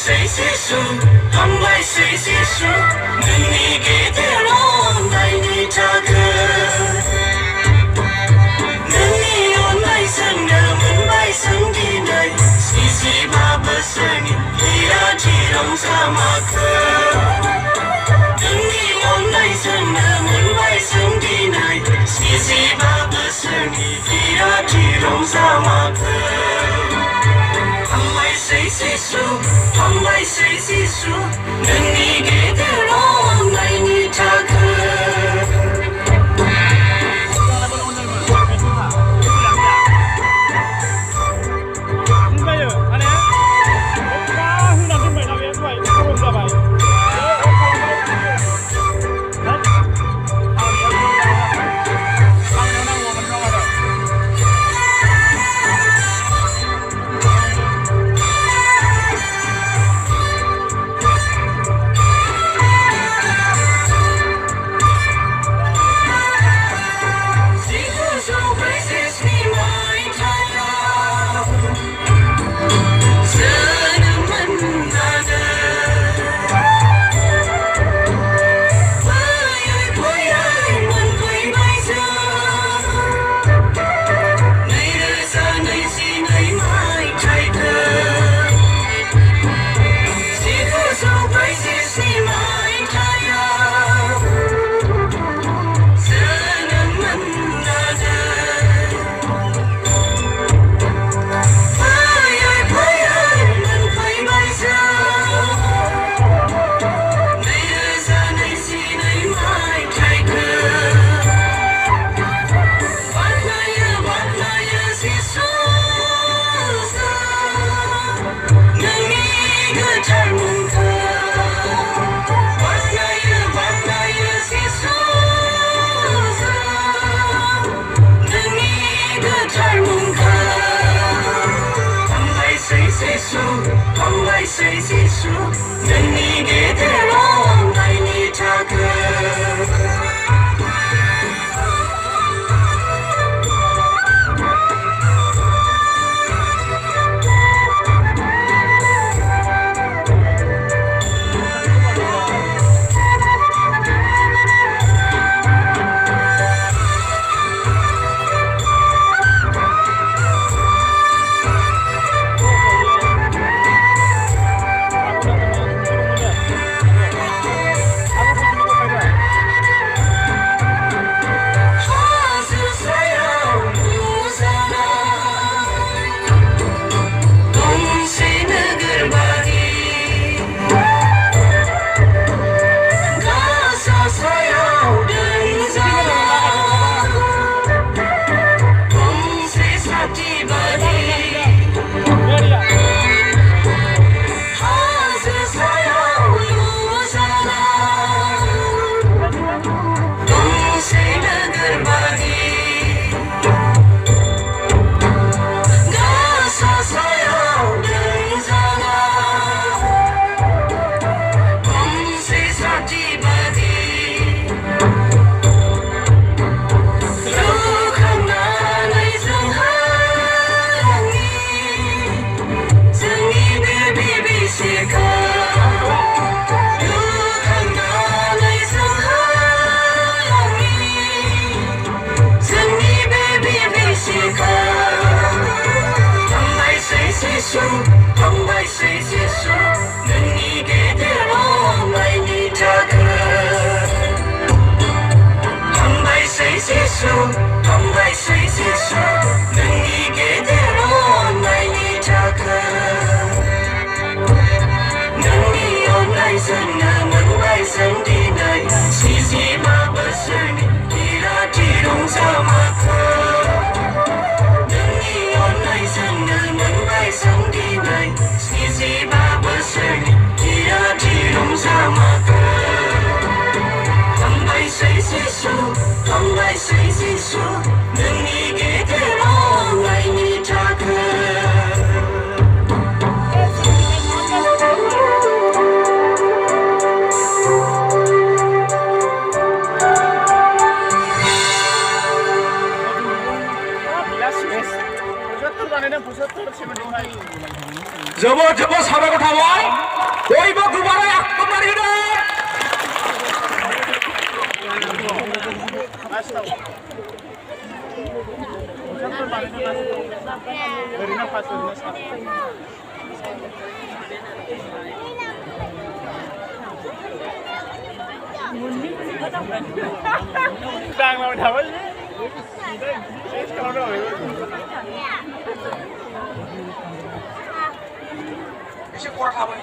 谁结束Hambai谁结束能你给的龙来你扎克能你用来生的门外生的来西西巴巴生你伊拉提龙沙马克能你用来生的门外生的来西西巴巴生你伊拉提龙沙马克Hambai谁结束Hambai谁结束能你给的龙来你扎克Hambai谁结束能你给的龙来你扎克Hambai谁结束能你给的龙来你扎克Hambai谁结束Hambai谁结束能你给的龙来你扎克能你用来生的门外生的来西西巴巴是你伊拉提龙沙马克能你用来生的门外生的西西巴巴是你伊拉提龙沙马克Hambai谁结束Hambai谁结束能你给的龙来你扎克pusat tuh kan ada pusat tuh sih mendengar जोबोद साबायखर थाबाय बयबो गुबारै एकदमबारे होदो एसे खरा थाबाय